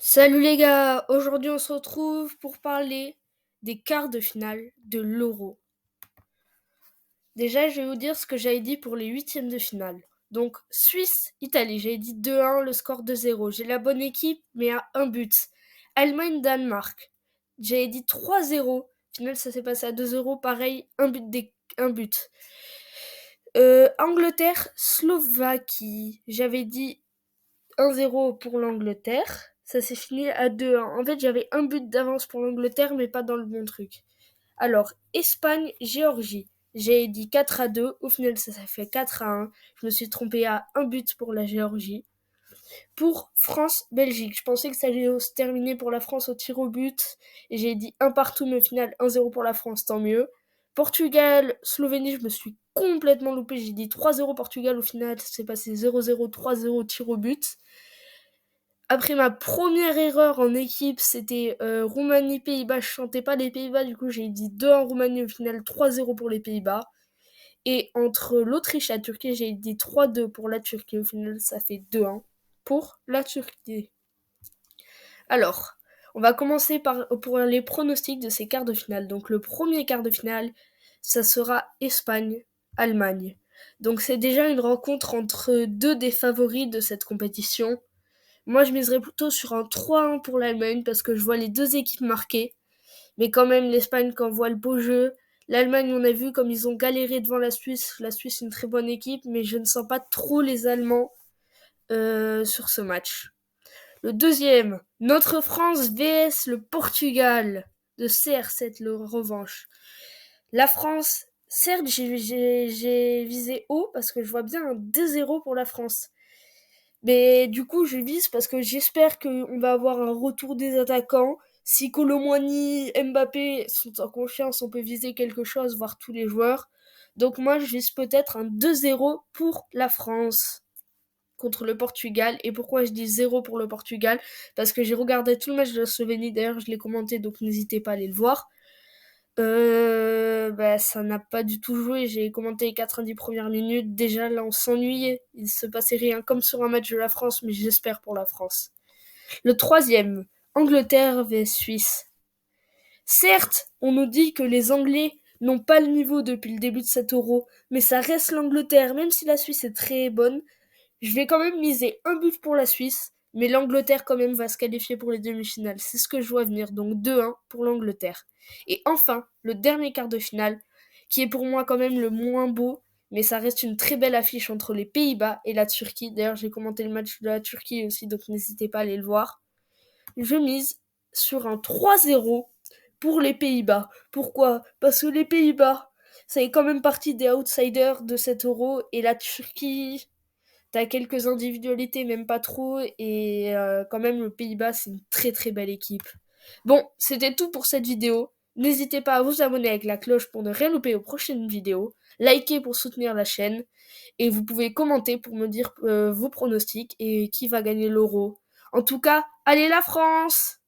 Salut les gars, aujourd'hui on se retrouve pour parler des quarts de finale de l'Euro. Déjà je vais vous dire ce que j'avais dit pour les huitièmes de finale. Donc Suisse-Italie, j'avais dit 2-1, le score de 0. J'ai la bonne équipe mais à un but. Allemagne-Danemark, j'avais dit 3-0. Au final ça s'est passé à 2-0, pareil, un but. Angleterre-Slovaquie, j'avais dit 1-0 pour l'Angleterre. Ça s'est fini à 2-1. En fait, j'avais un but d'avance pour l'Angleterre, mais pas dans le bon truc. Alors, Espagne-Géorgie. J'ai dit 4-2. Au final, ça fait 4-1. Je me suis trompé à un but pour la Géorgie. Pour France-Belgique, je pensais que ça allait se terminer pour la France au tir au but. Et j'ai dit un partout, mais au final, 1-0 pour la France, tant mieux. Portugal-Slovénie, je me suis complètement loupé. J'ai dit 3-0 Portugal. Au final, c'est passé 0-0, 3-0 tir au but. Après ma première erreur en équipe, c'était Roumanie-Pays-Bas. Je chantais pas les Pays-Bas, du coup j'ai dit 2-1 Roumanie, au final 3-0 pour les Pays-Bas. Et entre l'Autriche et la Turquie, j'ai dit 3-2 pour la Turquie, au final ça fait 2-1 pour la Turquie. Alors, on va commencer pour les pronostics de ces quarts de finale. Donc le premier quart de finale, ça sera Espagne-Allemagne. Donc c'est déjà une rencontre entre deux des favoris de cette compétition. Moi, je miserais plutôt sur un 3-1 pour l'Allemagne parce que je vois les deux équipes marquer. Mais quand même, l'Espagne, quand on voit le beau jeu. L'Allemagne, on a vu comme ils ont galéré devant la Suisse. La Suisse, est une très bonne équipe, mais je ne sens pas trop les Allemands sur ce match. Le deuxième, notre France vs le Portugal de CR7, le revanche. La France, certes, j'ai visé haut parce que je vois bien un 2-0 pour la France. Mais du coup, je vise parce que j'espère qu'on va avoir un retour des attaquants. Si Kolo Muani, Mbappé sont en confiance, on peut viser quelque chose, voir tous les joueurs. Donc moi, je vise peut-être un 2-0 pour la France contre le Portugal. Et pourquoi je dis 0 pour le Portugal? Parce que j'ai regardé tout le match de la Slovénie, d'ailleurs je l'ai commenté, donc n'hésitez pas à aller le voir. Ça n'a pas du tout joué. J'ai commenté les 90 premières minutes. Déjà, là, on s'ennuyait. Il se passait rien comme sur un match de la France, mais j'espère pour la France. Le troisième, Angleterre vs Suisse. Certes, on nous dit que les Anglais n'ont pas le niveau depuis le début de cet Euro, mais ça reste l'Angleterre, même si la Suisse est très bonne. Je vais quand même miser un but pour la Suisse, mais l'Angleterre quand même va se qualifier pour les demi-finales. C'est ce que je vois venir, donc 2-1 pour l'Angleterre. Et enfin, le dernier quart de finale, qui est pour moi quand même le moins beau, mais ça reste une très belle affiche entre les Pays-Bas et la Turquie. D'ailleurs, j'ai commenté le match de la Turquie aussi, donc n'hésitez pas à aller le voir. Je mise sur un 3-0 pour les Pays-Bas. Pourquoi? Parce que les Pays-Bas, ça est quand même partie des outsiders de cet Euro, et la Turquie, t'as quelques individualités, même pas trop, et quand même le Pays-Bas, c'est une très très belle équipe. Bon, c'était tout pour cette vidéo. N'hésitez pas à vous abonner avec la cloche pour ne rien louper aux prochaines vidéos, likez pour soutenir la chaîne, et vous pouvez commenter pour me dire vos pronostics et qui va gagner l'Euro. En tout cas, allez la France!